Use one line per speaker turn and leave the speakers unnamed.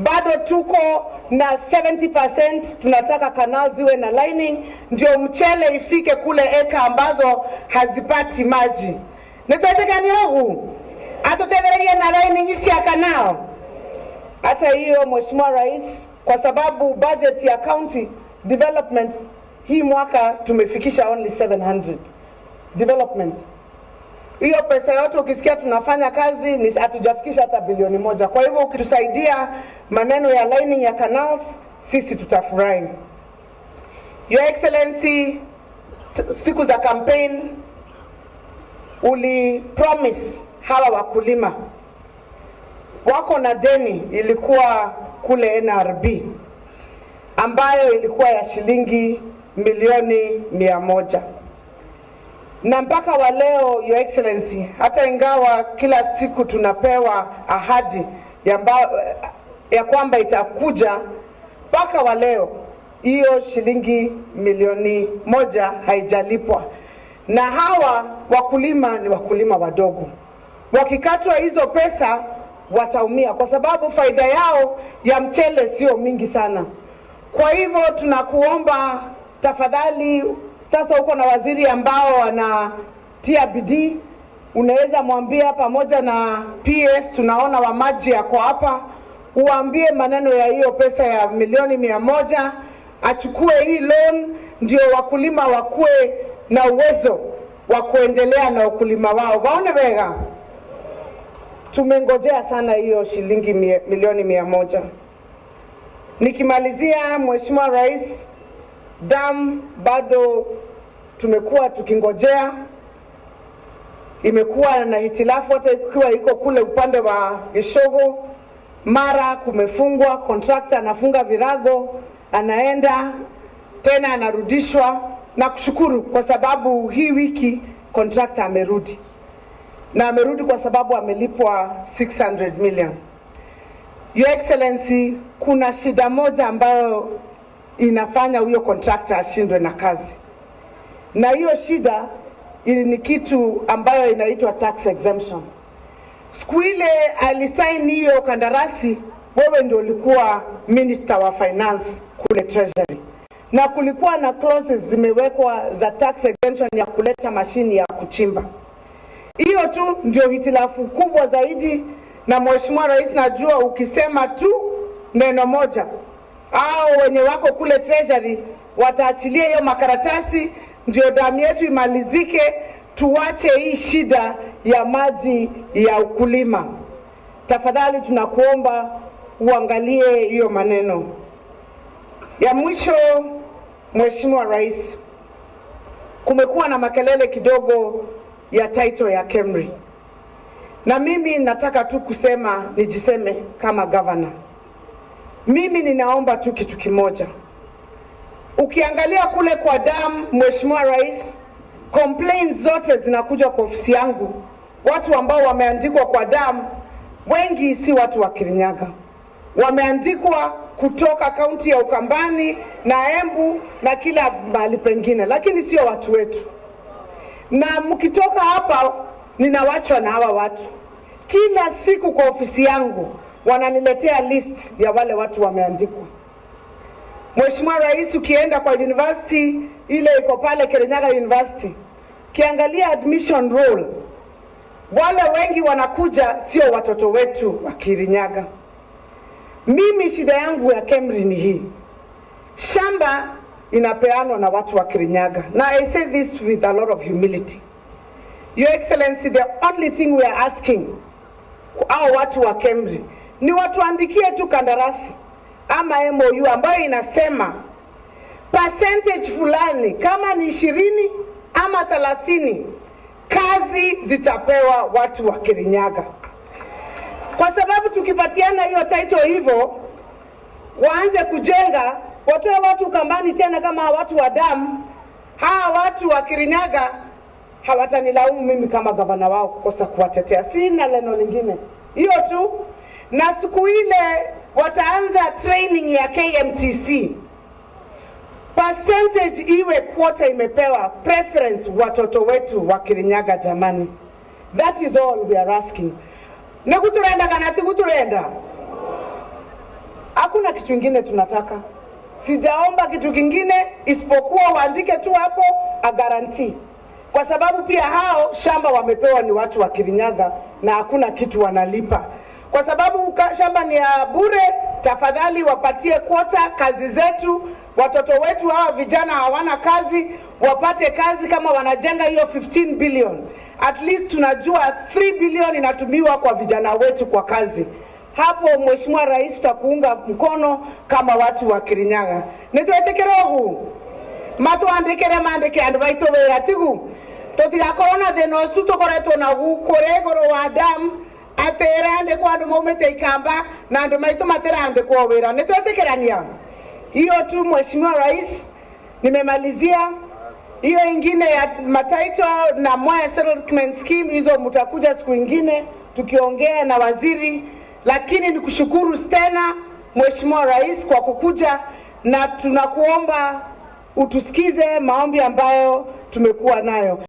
bado tuko na 70% tunataka canal ziwe na lining ndio mchele ifike kule eka ambazo hazipati maji. Nitaweka niogu atotegereje na lining isi ya canal. Hata hiyo Mheshimiwa Rais, kwa sababu budget ya county development hii mwaka tumefikisha only 700 development. Hiyo pesa yote ukisikia tunafanya kazi ni hatujafikisha hata bilioni 1. Kwa hivyo ukitusaidia maneno ya lining ya canals sisi tutafurahi. Your Excellency, siku za campaign uli promise hawa wakulima wako na deni ilikuwa kule NRB ambayo ilikuwa ya shilingi milioni 100. Na mpaka wa leo Your Excellency, hata ingawa kila siku tunapewa ahadi ya kwamba itakuja, mpaka wa leo hiyo shilingi milioni 1 haijalipwa. Na hawa wakulima ni wakulima wadogo. Wakikatwa hizo pesa wataumia kwa sababu faida yao ya mchele sio mingi sana. Kwa hivyo tunakuomba tafadhali, sasa uko na waziri ambao anatia bidii, unaweza mwambia pamoja na PS tunaona wa maji yako hapa, uambie maneno ya hiyo pesa ya milioni 100 achukue hii loan ndio wakulima wakue na uwezo wa kuendelea na ukulima wao. Waone bega. Tumengojea sana hiyo shilingi milioni 100. Nikimalizia Mheshimiwa Rais, dam bado tumekuwa tukingojea. Imekuwa na hitilafu hata ikiwa iko kule upande wa Gishogo, mara kumefungwa, contractor anafunga virago, anaenda tena anarudishwa, na kushukuru kwa sababu hii wiki contractor amerudi. Na amerudi kwa sababu amelipwa 600 million. Your Excellency, kuna shida moja ambayo inafanya huyo contractor ashindwe na kazi. Na hiyo shida ni kitu ambayo inaitwa tax exemption. Siku ile alisign hiyo kandarasi, wewe ndio ulikuwa Minister wa Finance kule Treasury. Na kulikuwa na clauses zimewekwa za tax exemption ya kuleta mashini ya kuchimba. Hiyo tu ndio hitilafu kubwa zaidi, na Mheshimiwa Rais, najua ukisema tu neno moja au wenye wako kule Treasury wataachilia hiyo makaratasi ndio damu yetu imalizike, tuache hii shida ya maji ya ukulima. Tafadhali tunakuomba uangalie hiyo maneno. Ya mwisho Mheshimiwa Rais, kumekuwa na makelele kidogo ya title ya KEMRI. Na mimi nataka tu kusema, nijiseme kama governor. Mimi ninaomba tu kitu kimoja. Ukiangalia kule kwa dam, Mheshimiwa Rais, complaints zote zinakuja kwa ofisi yangu. Watu ambao wameandikwa kwa dam, wengi si watu wa Kirinyaga. Wameandikwa kutoka kaunti ya Ukambani na Embu na kila mahali pengine, lakini sio watu wetu. Na mkitoka hapa ninawachwa na hawa watu. Kila siku kwa ofisi yangu wananiletea list ya wale watu wameandikwa. Mheshimiwa Rais, ukienda kwa university ile iko pale Kirinyaga University, kiangalia admission roll, wale wengi wanakuja sio watoto wetu wa Kirinyaga. Mimi shida yangu ya KEMRI ni hii. Shamba inapeanwa na watu wa Kirinyaga. Na I say this with a lot of humility. Your Excellency, the only thing we are asking au watu wa KEMRI ni watuandikie tu kandarasi ama MOU ambayo inasema percentage fulani, kama ni 20 ama 30, kazi zitapewa watu wa Kirinyaga. Kwa sababu tukipatiana hiyo title hivyo, waanze kujenga, watoe watu Ukambani tena kama watu wa damu, hawa watu wa Kirinyaga hawatanilaumu mimi kama gavana wao kukosa kuwatetea. Sina neno lingine. Hiyo tu. Na siku ile wataanza training ya KMTC, percentage iwe quota imepewa preference watoto wetu wa Kirinyaga jamani. That is all we are asking. Nekuturenda kanati kuturenda. Hakuna kitu kingine tunataka. Sijaomba kitu kingine isipokuwa waandike tu hapo a guarantee. Kwa sababu pia hao shamba wamepewa ni watu wa Kirinyaga na hakuna kitu wanalipa. Kwa sababu shamba ni ya bure, tafadhali wapatie quota kazi zetu. Watoto wetu hawa vijana hawana kazi, wapate kazi kama wanajenga hiyo 15 billion. At least tunajua 3 billion inatumiwa kwa vijana wetu kwa kazi. Hapo Mheshimiwa Rais tutakuunga mkono kama watu wa Kirinyaga. Nitwetekerogu. Matuandikere mandike andu baitu wira tigu. Totigakorona thino su tukoretwo nagu kuregoro wa dam aterande kwa andu maumite Ikamba na andu maitu materande kwa wira. Nitwetekerania. Hiyo tu Mheshimiwa Rais, nimemalizia. Hiyo ingine ya mataito na Mwea Settlement Scheme hizo mtakuja siku ingine tukiongea na waziri, lakini nikushukuru tena Mheshimiwa Rais kwa kukuja, na tunakuomba utusikize maombi ambayo tumekuwa nayo.